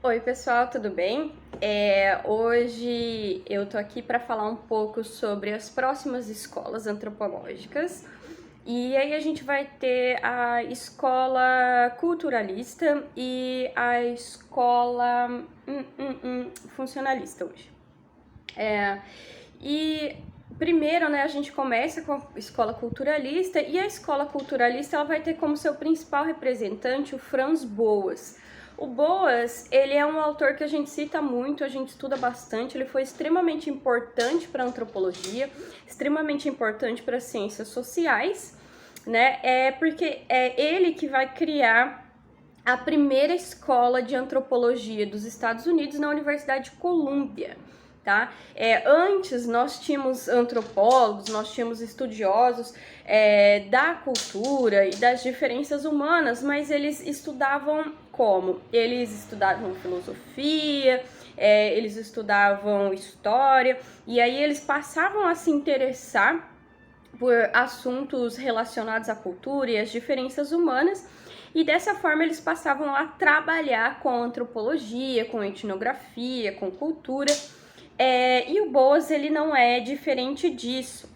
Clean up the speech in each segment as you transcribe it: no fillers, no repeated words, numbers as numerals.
Oi, pessoal, tudo bem? Hoje eu tô aqui para falar um pouco sobre as próximas escolas antropológicas. E aí a gente vai ter a escola culturalista e a escola funcionalista hoje. E primeiro, né, a gente começa com a escola culturalista, e a escola culturalista ela vai ter como seu principal representante o Franz Boas. O Boas, ele é um autor que a gente cita muito, a gente estuda bastante, ele foi extremamente importante para a antropologia, extremamente importante para as ciências sociais, né? Porque é ele que vai criar a primeira escola de antropologia dos Estados Unidos na Universidade de Colômbia. Tá? Antes nós tínhamos antropólogos, nós tínhamos estudiosos da cultura e das diferenças humanas, mas eles estudavam como? Eles estudavam filosofia, eles estudavam história, e aí eles passavam a se interessar por assuntos relacionados à cultura e às diferenças humanas, e dessa forma eles passavam a trabalhar com antropologia, com etnografia, com cultura. E o Boas ele não é diferente disso.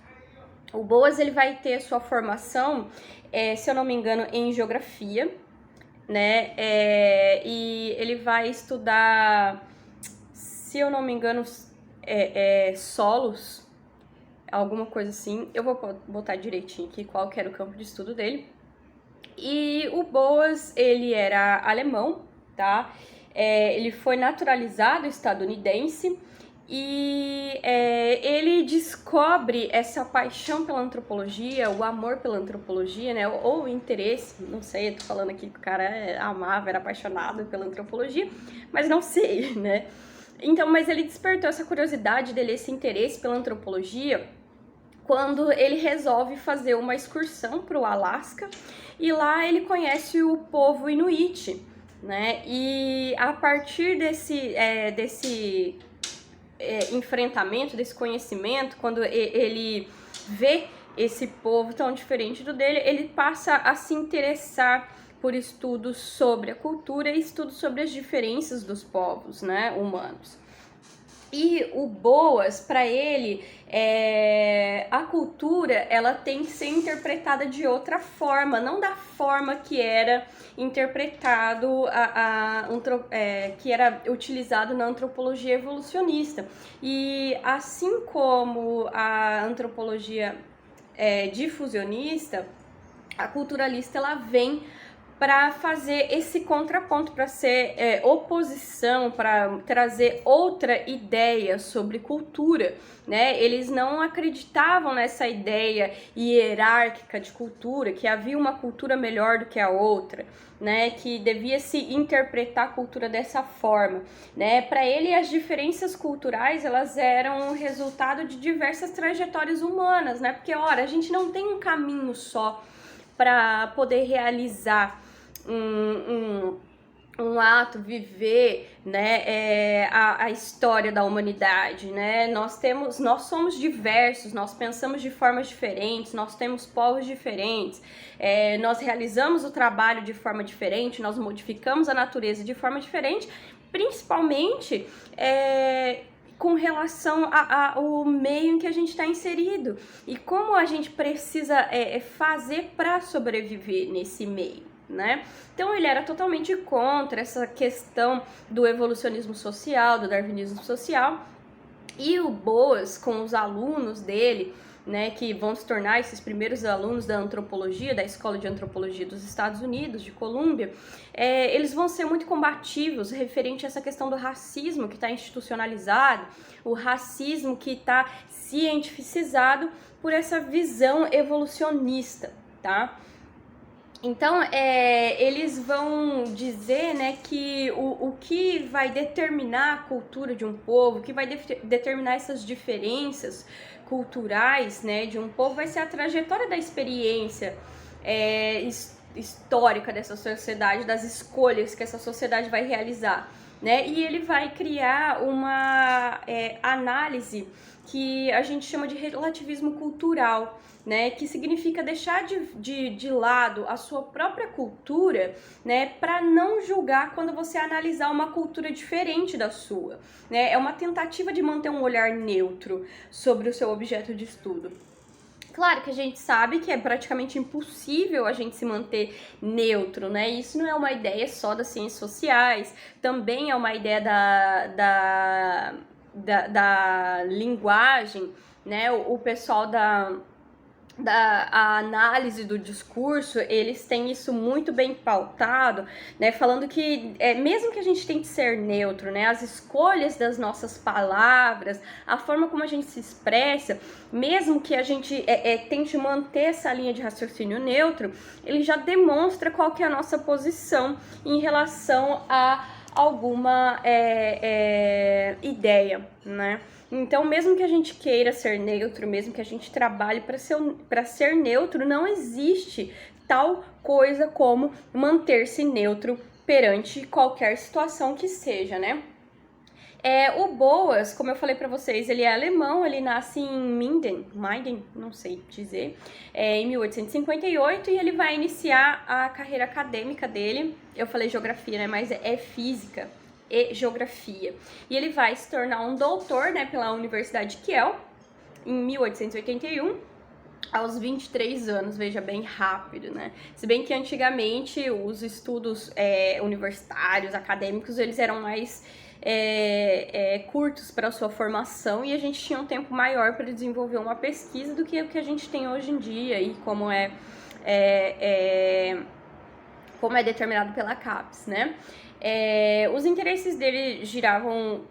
O Boas ele vai ter sua formação, se eu não me engano, em geografia, né? E ele vai estudar, se eu não me engano, solos, alguma coisa assim. Eu vou botar direitinho aqui qual que era o campo de estudo dele. E o Boas ele era alemão, tá? Ele foi naturalizado estadunidense. E ele descobre essa paixão pela antropologia, o amor pela antropologia, né? Ou o interesse, não sei, eu tô falando aqui que o cara amava, era apaixonado pela antropologia, mas não sei, né? Então, mas ele despertou essa curiosidade dele, esse interesse pela antropologia, quando ele resolve fazer uma excursão para o Alasca, e lá ele conhece o povo Inuit, né? E a partir desse enfrentamento, desse conhecimento, quando ele vê esse povo tão diferente do dele, ele passa a se interessar por estudos sobre a cultura e estudos sobre as diferenças dos povos, né, humanos. E o Boas, para ele, a cultura ela tem que ser interpretada de outra forma, não da forma que era interpretado, que era utilizado na antropologia evolucionista. E assim como a antropologia difusionista, a culturalista ela vem para fazer esse contraponto, para ser oposição, para trazer outra ideia sobre cultura, né? Eles não acreditavam nessa ideia hierárquica de cultura, que havia uma cultura melhor do que a outra, né? Que devia se interpretar a cultura dessa forma, né? Para ele, as diferenças culturais elas eram resultado de diversas trajetórias humanas, né? Porque, ora, a gente não tem um caminho só para poder realizar um ato, viver, né, a história da humanidade, né? Nós somos diversos, nós pensamos de formas diferentes, nós temos povos diferentes, nós realizamos o trabalho de forma diferente, nós modificamos a natureza de forma diferente, principalmente com relação ao meio em que a gente está inserido e como a gente precisa fazer para sobreviver nesse meio, né? Então ele era totalmente contra essa questão do evolucionismo social, do darwinismo social, e o Boas, com os alunos dele, né, que vão se tornar esses primeiros alunos da antropologia, da Escola de Antropologia dos Estados Unidos, de Colômbia, eles vão ser muito combativos referente a essa questão do racismo que está institucionalizado, o racismo que está cientificizado por essa visão evolucionista, tá? Então, eles vão dizer, né, que o que vai determinar a cultura de um povo, o que vai determinar essas diferenças culturais, né, de um povo, vai ser a trajetória da experiência histórica dessa sociedade, das escolhas que essa sociedade vai realizar, né? E ele vai criar uma análise que a gente chama de relativismo cultural, né, que significa deixar de lado a sua própria cultura, né, para não julgar quando você analisar uma cultura diferente da sua, né, é uma tentativa de manter um olhar neutro sobre o seu objeto de estudo. Claro que a gente sabe que é praticamente impossível a gente se manter neutro, né? Isso não é uma ideia só das ciências sociais, também é uma ideia da linguagem, né? O pessoal a análise do discurso, eles têm isso muito bem pautado, né, falando que mesmo que a gente tente ser neutro, né, as escolhas das nossas palavras, a forma como a gente se expressa, mesmo que a gente tente manter essa linha de raciocínio neutro, ele já demonstra qual que é a nossa posição em relação a alguma ideia, né? Então, mesmo que a gente queira ser neutro, mesmo que a gente trabalhe para ser neutro, não existe tal coisa como manter-se neutro perante qualquer situação que seja, né? O Boas, como eu falei para vocês, ele é alemão, ele nasce em Minden, não sei dizer, em 1858, e ele vai iniciar a carreira acadêmica dele, eu falei geografia, né, mas é física e geografia. E ele vai se tornar um doutor, né, pela Universidade de Kiel, em 1881, aos 23 anos, veja, bem rápido, né? Se bem que antigamente os estudos universitários, acadêmicos, eles eram mais curtos para a sua formação e a gente tinha um tempo maior para desenvolver uma pesquisa do que o que a gente tem hoje em dia e como é determinado pela CAPES, né? Os interesses dele giravam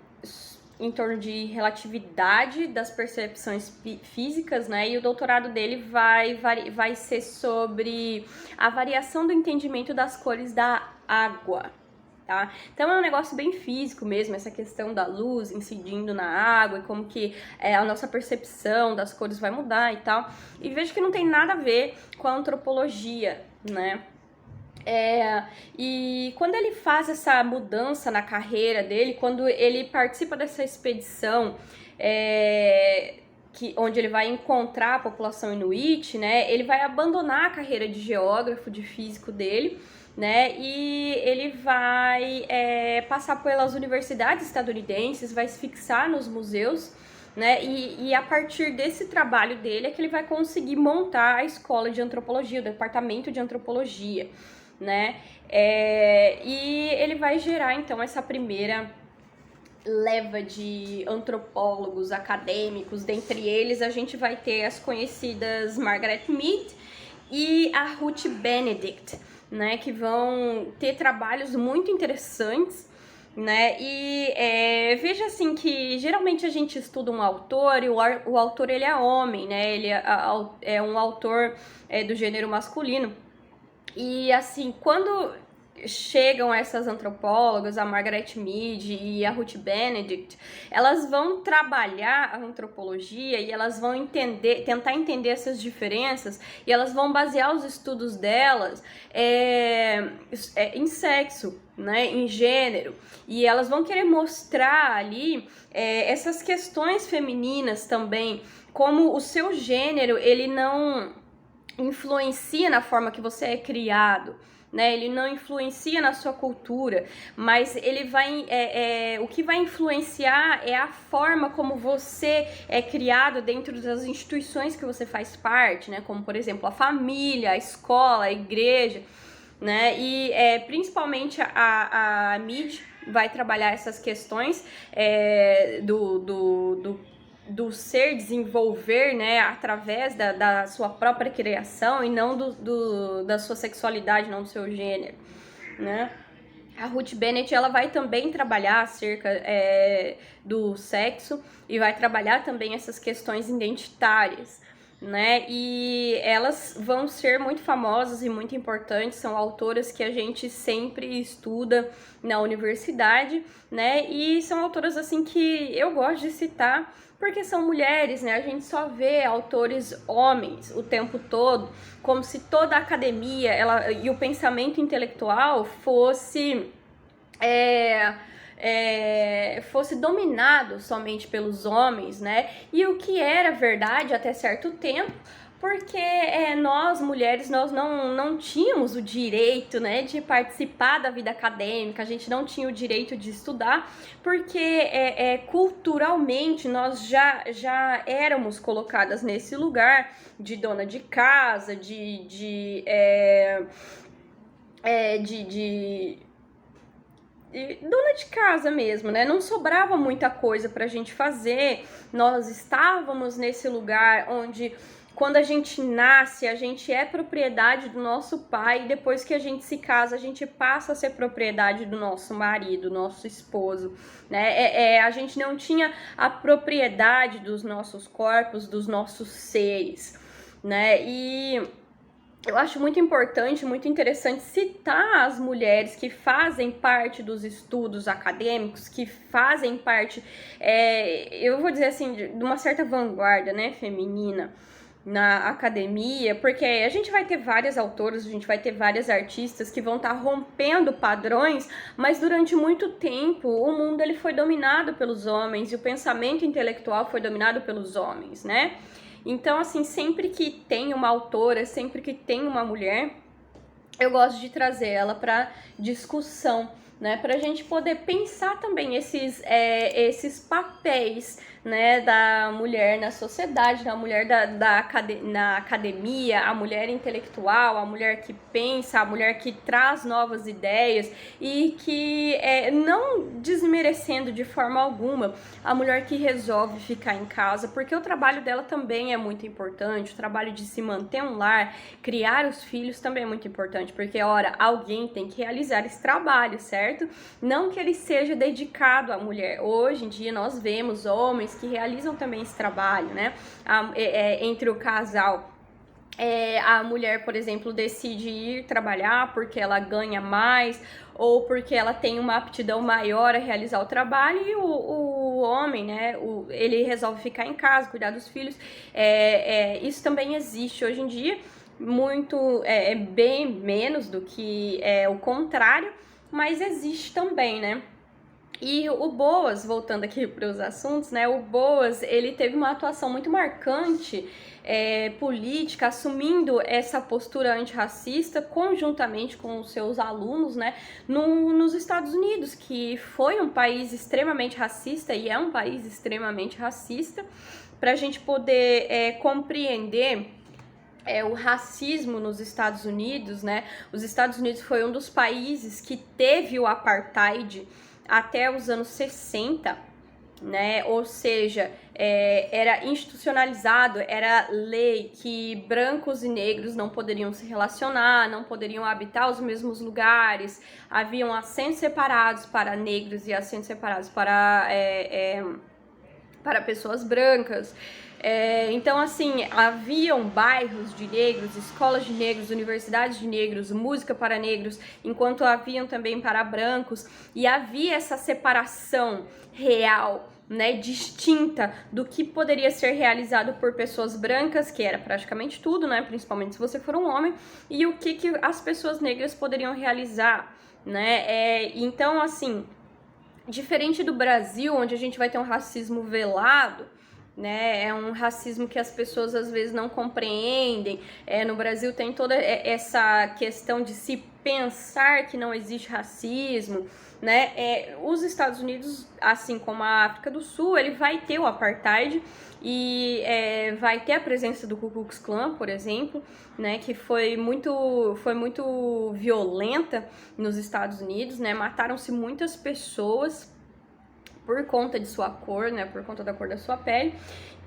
em torno de relatividade das percepções físicas, né? E o doutorado dele vai ser sobre a variação do entendimento das cores da água, tá? Então é um negócio bem físico mesmo, essa questão da luz incidindo na água e como que a nossa percepção das cores vai mudar e tal. E vejo que não tem nada a ver com a antropologia, né? E quando ele faz essa mudança na carreira dele, quando ele participa dessa expedição onde ele vai encontrar a população inuit, né, ele vai abandonar a carreira de geógrafo, de físico dele, né, e ele vai passar pelas universidades estadunidenses, vai se fixar nos museus, né, e a partir desse trabalho dele é que ele vai conseguir montar a escola de antropologia, o departamento de antropologia, né? E ele vai gerar então essa primeira leva de antropólogos acadêmicos. Dentre eles a gente vai ter as conhecidas Margaret Mead e a Ruth Benedict, né, que vão ter trabalhos muito interessantes, né? E veja assim que geralmente a gente estuda um autor e o autor ele é homem, né? Ele é um autor do gênero masculino. E assim, quando chegam essas antropólogas, a Margaret Mead e a Ruth Benedict, elas vão trabalhar a antropologia e elas vão tentar entender essas diferenças e elas vão basear os estudos delas em sexo, né, em gênero, e elas vão querer mostrar ali essas questões femininas também, como o seu gênero, ele não influencia na forma que você é criado, né? Ele não influencia na sua cultura, mas ele vai, o que vai influenciar é a forma como você é criado dentro das instituições que você faz parte, né? Como, por exemplo, a família, a escola, a igreja, né? E principalmente a Mead vai trabalhar essas questões do ser desenvolver, né, através da sua própria criação e não da sua sexualidade, não do seu gênero, né? A Ruth Bennett, ela vai também trabalhar acerca do sexo e vai trabalhar também essas questões identitárias, né? E elas vão ser muito famosas e muito importantes, são autoras que a gente sempre estuda na universidade, né? E são autoras assim que eu gosto de citar porque são mulheres, né? A gente só vê autores homens o tempo todo, como se toda a academia e o pensamento intelectual fosse fosse dominado somente pelos homens, né? E o que era verdade até certo tempo, porque nós, mulheres, nós não tínhamos o direito, né, de participar da vida acadêmica, a gente não tinha o direito de estudar, porque culturalmente nós já éramos colocadas nesse lugar de dona de casa, de dona de casa mesmo, né? Não sobrava muita coisa pra gente fazer. Nós estávamos nesse lugar onde, quando a gente nasce, a gente é propriedade do nosso pai, e depois que a gente se casa, a gente passa a ser propriedade do nosso marido, nosso esposo, né? A gente não tinha a propriedade dos nossos corpos, dos nossos seres, né? E eu acho muito importante, muito interessante citar as mulheres que fazem parte dos estudos acadêmicos, que fazem parte, eu vou dizer assim, de uma certa vanguarda, né, feminina na academia, porque a gente vai ter várias autoras, a gente vai ter várias artistas que vão estar rompendo padrões, mas durante muito tempo o mundo ele foi dominado pelos homens e o pensamento intelectual foi dominado pelos homens, né? Então, assim, sempre que tem uma autora, sempre que tem uma mulher, eu gosto de trazer ela para discussão, né? Para a gente poder pensar também esses papéis, né, da mulher na sociedade, da mulher na academia, a mulher intelectual, a mulher que pensa, a mulher que traz novas ideias e que, não desmerecendo de forma alguma, a mulher que resolve ficar em casa, porque o trabalho dela também é muito importante, o trabalho de se manter um lar, criar os filhos também é muito importante, porque, ora, alguém tem que realizar esse trabalho, certo? Não que ele seja dedicado à mulher. Hoje em dia nós vemos homens que realizam também esse trabalho, né? Entre o casal. A mulher, por exemplo, decide ir trabalhar porque ela ganha mais ou porque ela tem uma aptidão maior a realizar o trabalho, e o homem, né, ele resolve ficar em casa, cuidar dos filhos. Isso também existe hoje em dia, muito, bem menos do que o contrário, mas existe também, né? E o Boas, voltando aqui para os assuntos, né? O Boas, ele teve uma atuação muito marcante, política, assumindo essa postura antirracista conjuntamente com os seus alunos, né? Nos Estados Unidos, que foi um país extremamente racista e é um país extremamente racista. Para a gente poder compreender o racismo nos Estados Unidos, né? Os Estados Unidos foi um dos países que teve o apartheid até os anos 60, né? Ou seja, era institucionalizado, era lei que brancos e negros não poderiam se relacionar, não poderiam habitar os mesmos lugares, haviam assentos separados para negros e assentos separados para pessoas brancas. Então, assim, haviam bairros de negros, escolas de negros, universidades de negros, música para negros, enquanto haviam também para brancos, e havia essa separação real, né, distinta do que poderia ser realizado por pessoas brancas, que era praticamente tudo, né, principalmente se você for um homem, e o que as pessoas negras poderiam realizar, né? Então, assim, diferente do Brasil, onde a gente vai ter um racismo velado, né? É um racismo que as pessoas às vezes não compreendem. No Brasil tem toda essa questão de se pensar que não existe racismo, né? Os Estados Unidos, assim como a África do Sul, ele vai ter o apartheid e vai ter a presença do Ku Klux Klan, por exemplo, né? Que foi muito violenta nos Estados Unidos, né? Mataram-se muitas pessoas por conta de sua cor, né, por conta da cor da sua pele.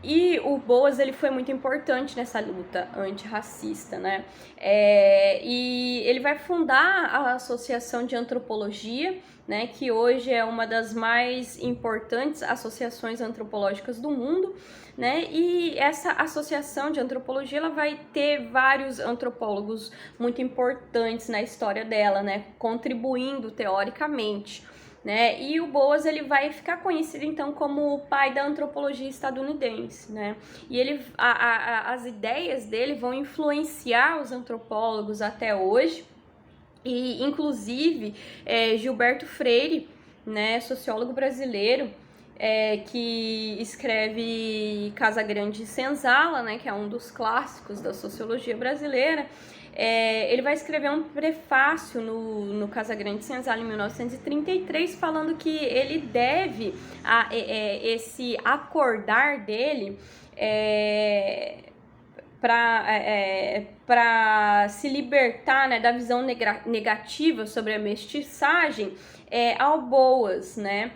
E o Boas, ele foi muito importante nessa luta antirracista, né? E ele vai fundar a Associação de Antropologia, né, que hoje é uma das mais importantes associações antropológicas do mundo, né? E essa associação de antropologia, ela vai ter vários antropólogos muito importantes na história dela, né, contribuindo teoricamente, né? E o Boas, ele vai ficar conhecido então como o pai da antropologia estadunidense, né? E as ideias dele vão influenciar os antropólogos até hoje, e inclusive Gilberto Freire, né, sociólogo brasileiro, que escreve Casagrande e Senzala, né, que é um dos clássicos da sociologia brasileira. Ele vai escrever um prefácio no Casagrande e Senzala em 1933, falando que ele deve esse acordar dele para se libertar, né, da visão negativa sobre a mestiçagem ao Boas, né?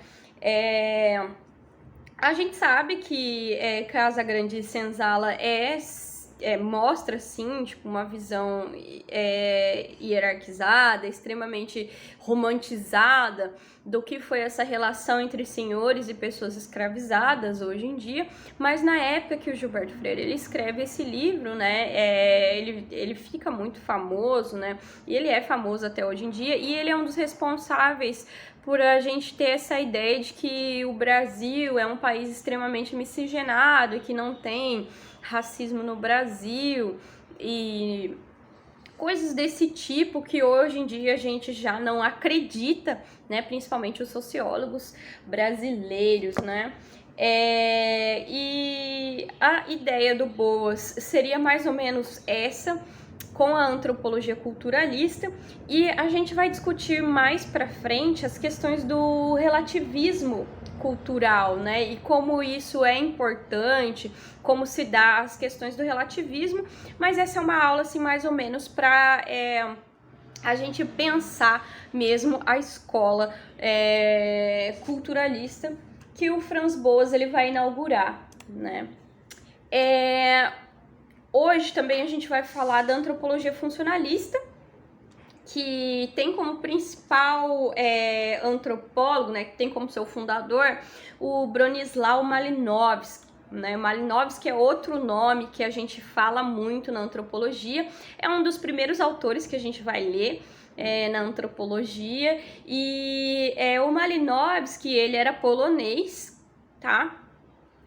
A gente sabe que Casagrande e Senzala mostra, sim, tipo, uma visão hierarquizada, extremamente romantizada do que foi essa relação entre senhores e pessoas escravizadas hoje em dia, mas na época que o Gilberto Freire ele escreve esse livro, né, ele fica muito famoso, né, e ele é famoso até hoje em dia, e ele é um dos responsáveis por a gente ter essa ideia de que o Brasil é um país extremamente miscigenado e que não tem racismo no Brasil e coisas desse tipo que hoje em dia a gente já não acredita, né? Principalmente os sociólogos brasileiros, né? E a ideia do Boas seria mais ou menos essa, com a antropologia culturalista, e a gente vai discutir mais para frente as questões do relativismo cultural, né, e como isso é importante, como se dá as questões do relativismo, mas essa é uma aula, assim, mais ou menos para a gente pensar mesmo a escola culturalista que o Franz Boas ele vai inaugurar, né. Hoje também a gente vai falar da antropologia funcionalista, que tem como principal antropólogo, né, que tem como seu fundador, o Bronisław Malinowski. Né? Malinowski é outro nome que a gente fala muito na antropologia, é um dos primeiros autores que a gente vai ler na antropologia, e o Malinowski, ele era polonês, tá?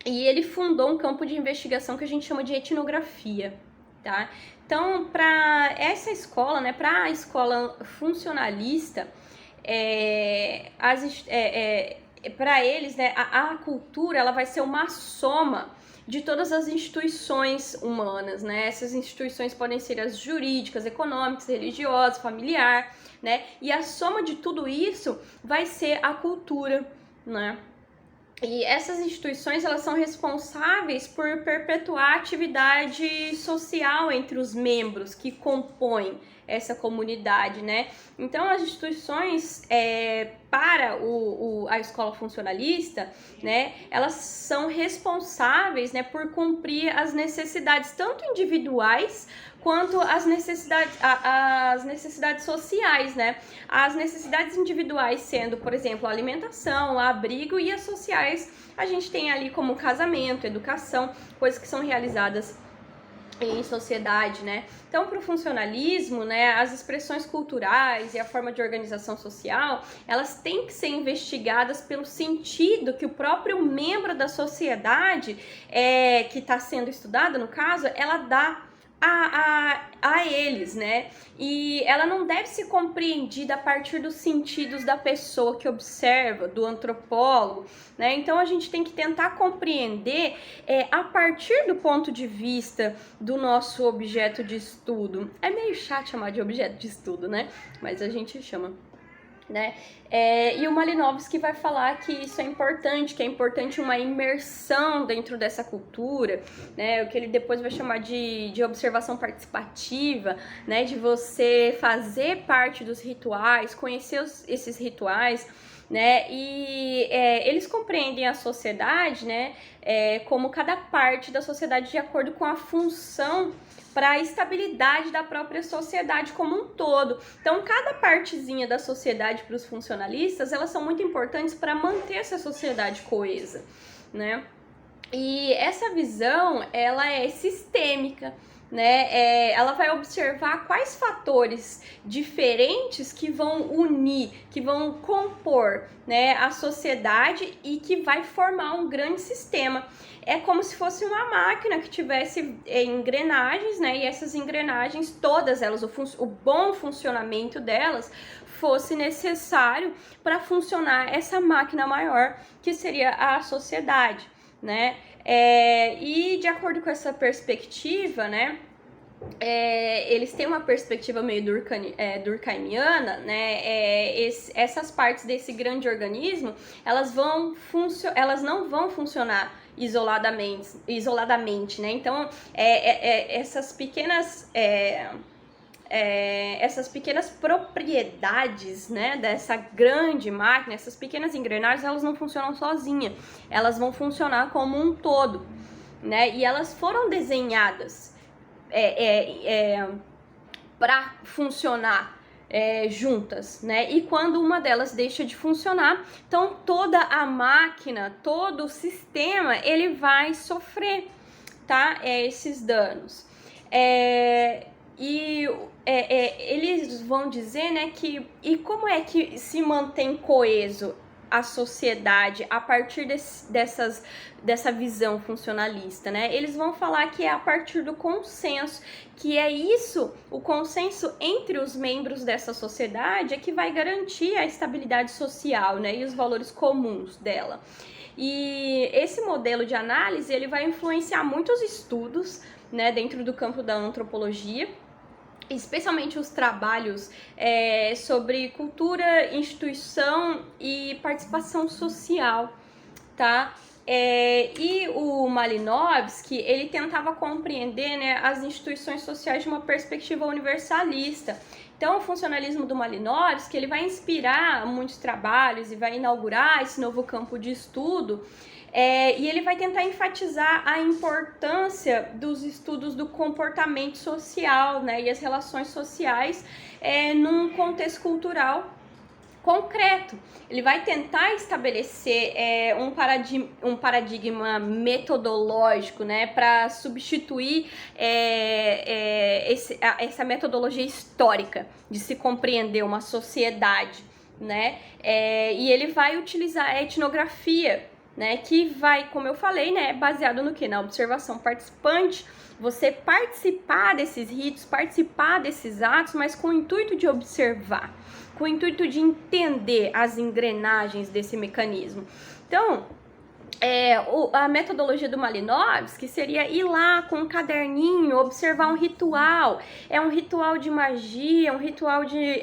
E ele fundou um campo de investigação que a gente chama de etnografia, tá? Então, para essa escola, né, para a escola funcionalista, para eles, né, a cultura ela vai ser uma soma de todas as instituições humanas, né? Essas instituições podem ser as jurídicas, econômicas, religiosas, familiar, né? E a soma de tudo isso vai ser a cultura, né? E essas instituições, elas são responsáveis por perpetuar a atividade social entre os membros que compõem essa comunidade, né? Então, as instituições para a escola funcionalista, né, elas são responsáveis, né, por cumprir as necessidades tanto individuais quanto as necessidades sociais, né? As necessidades individuais sendo, por exemplo, a alimentação, o abrigo, e as sociais a gente tem ali como casamento, educação, coisas que são realizadas em sociedade, né? Então, para o funcionalismo, né, as expressões culturais e a forma de organização social, elas têm que ser investigadas pelo sentido que o próprio membro da sociedade que está sendo estudada, no caso, ela dá a eles, né? E ela não deve ser compreendida a partir dos sentidos da pessoa que observa, do antropólogo, né? Então a gente tem que tentar compreender a partir do ponto de vista do nosso objeto de estudo. É meio chato chamar de objeto de estudo, né? Mas a gente chama, né? E o Malinowski vai falar que isso é importante, que é importante uma imersão dentro dessa cultura, né? O que ele depois vai chamar de observação participativa, né? De você fazer parte dos rituais, conhecer esses rituais, né? E eles compreendem a sociedade, né? Como cada parte da sociedade de acordo com a função para a estabilidade da própria sociedade como um todo. Então, cada partezinha da sociedade para os funcionalistas, elas são muito importantes para manter essa sociedade coesa, né? E essa visão, ela é sistêmica, né? Ela vai observar quais fatores diferentes que vão unir, que vão compor, né, a sociedade e que vai formar um grande sistema. É como se fosse uma máquina que tivesse engrenagens, né? E essas engrenagens, todas elas, o bom funcionamento delas fosse necessário para funcionar essa máquina maior, que seria a sociedade, né? E de acordo com essa perspectiva, né, eles têm uma perspectiva meio durkheimiana, né? Essas partes desse grande organismo, elas não vão funcionar isoladamente, né? Então, essas pequenas propriedades, né, dessa grande máquina, essas pequenas engrenagens, elas não funcionam sozinhas, elas vão funcionar como um todo, né? E elas foram desenhadas para funcionar juntas, né? E quando uma delas deixa de funcionar, então toda a máquina, todo o sistema, ele vai sofrer, tá? Esses danos. Eles vão dizer, né, e como é que se mantém coeso a sociedade a partir dessa visão funcionalista, né? Eles vão falar que é a partir do consenso, que é isso, o consenso entre os membros dessa sociedade é que vai garantir a estabilidade social, né, e os valores comuns dela. E esse modelo de análise, ele vai influenciar muitos estudos, né, dentro do campo da antropologia, especialmente os trabalhos sobre cultura, instituição e participação social, tá? E o Malinowski, ele tentava compreender, né, as instituições sociais de uma perspectiva universalista. Então, o funcionalismo do Malinowski, ele vai inspirar muitos trabalhos e vai inaugurar esse novo campo de estudo. E ele vai tentar enfatizar a importância dos estudos do comportamento social, né, e as relações sociais num contexto cultural concreto. Ele vai tentar estabelecer um paradigma metodológico, né, para substituir essa metodologia histórica de se compreender uma sociedade, né, e ele vai utilizar a etnografia, né, que vai, como eu falei, né, baseado no que? Na observação participante, você participar desses ritos, participar desses atos, mas com o intuito de observar, com o intuito de entender as engrenagens desse mecanismo. Então, a metodologia do Malinowski seria ir lá com um caderninho, observar um ritual. É um ritual de magia, um ritual de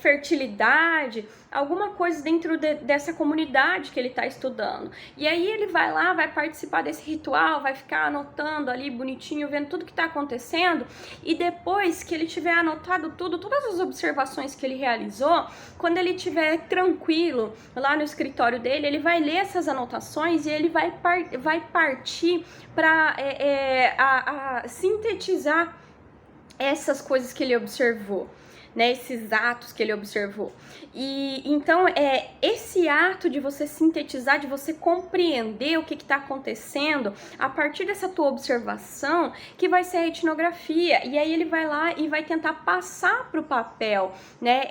fertilidade, alguma coisa dentro dessa comunidade que ele está estudando. E aí ele vai lá, vai participar desse ritual, vai ficar anotando ali bonitinho, vendo tudo que está acontecendo. E depois que ele tiver anotado todas as observações que ele realizou, quando ele estiver tranquilo lá no escritório dele, ele vai ler essas anotações e ele vai partir para sintetizar essas coisas que ele observou, né, esses atos que ele observou. E então esse ato de você sintetizar, de você compreender o que está acontecendo a partir dessa tua observação, que vai ser a etnografia. E aí ele vai lá e vai tentar passar para o papel, né,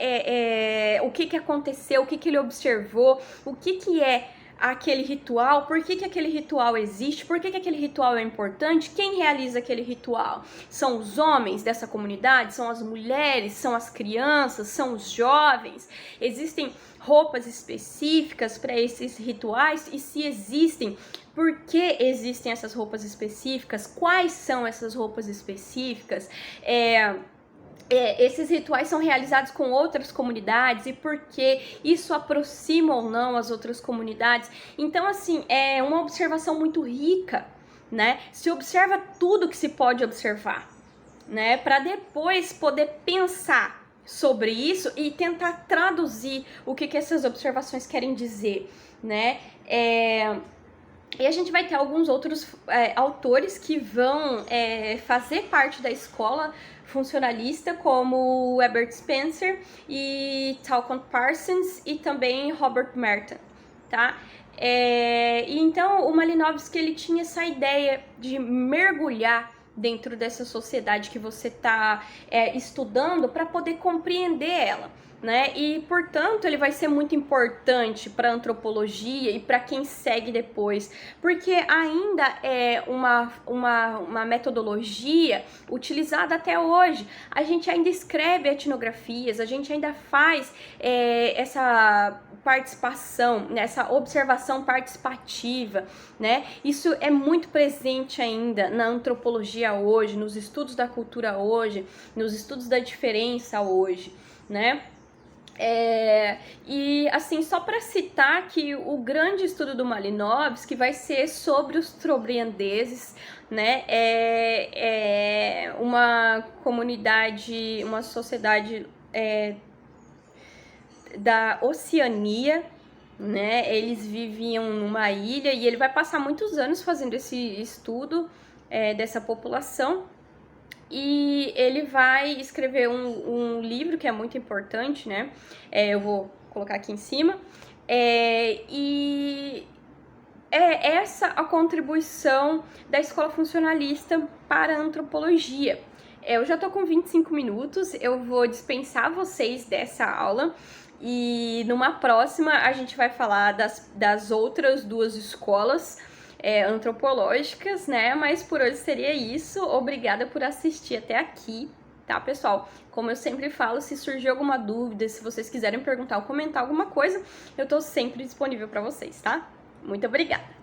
o que aconteceu, o que ele observou, o que é aquele ritual, por que aquele ritual existe, por que aquele ritual é importante, quem realiza aquele ritual? São os homens dessa comunidade, são as mulheres, são as crianças, são os jovens? Existem roupas específicas para esses rituais? E se existem, por que existem essas roupas específicas? Quais são essas roupas específicas? Esses rituais são realizados com outras comunidades e por que isso aproxima ou não as outras comunidades. Então, assim, é uma observação muito rica, né? Se observa tudo que se pode observar, né? Para depois poder pensar sobre isso e tentar traduzir o que essas observações querem dizer, né? E a gente vai ter alguns outros autores que vão fazer parte da escola funcionalista, como Herbert Spencer e Talcott Parsons e também Robert Merton, tá? E então o Malinowski, ele tinha essa ideia de mergulhar dentro dessa sociedade que você está estudando para poder compreender ela, né? E, portanto, ele vai ser muito importante para a antropologia e para quem segue depois, porque ainda é uma metodologia utilizada até hoje. A gente ainda escreve etnografias, a gente ainda faz essa participação, essa observação participativa, né? Isso é muito presente ainda na antropologia hoje, nos estudos da cultura hoje, nos estudos da diferença hoje, né? E assim, só para citar que o grande estudo do Malinowski vai ser sobre os trobriandeses, né? É uma comunidade, uma sociedade da Oceania, né? Eles viviam numa ilha e ele vai passar muitos anos fazendo esse estudo dessa população. E ele vai escrever um livro que é muito importante, né? Eu vou colocar aqui em cima. E é essa a contribuição da escola funcionalista para a antropologia. Eu já tô com 25 minutos, eu vou dispensar vocês dessa aula. E numa próxima a gente vai falar das outras duas escolas antropológicas, né? Mas por hoje seria isso. Obrigada por assistir até aqui, tá, pessoal? Como eu sempre falo, se surgir alguma dúvida, se vocês quiserem perguntar ou comentar alguma coisa, eu tô sempre disponível para vocês, tá? Muito obrigada!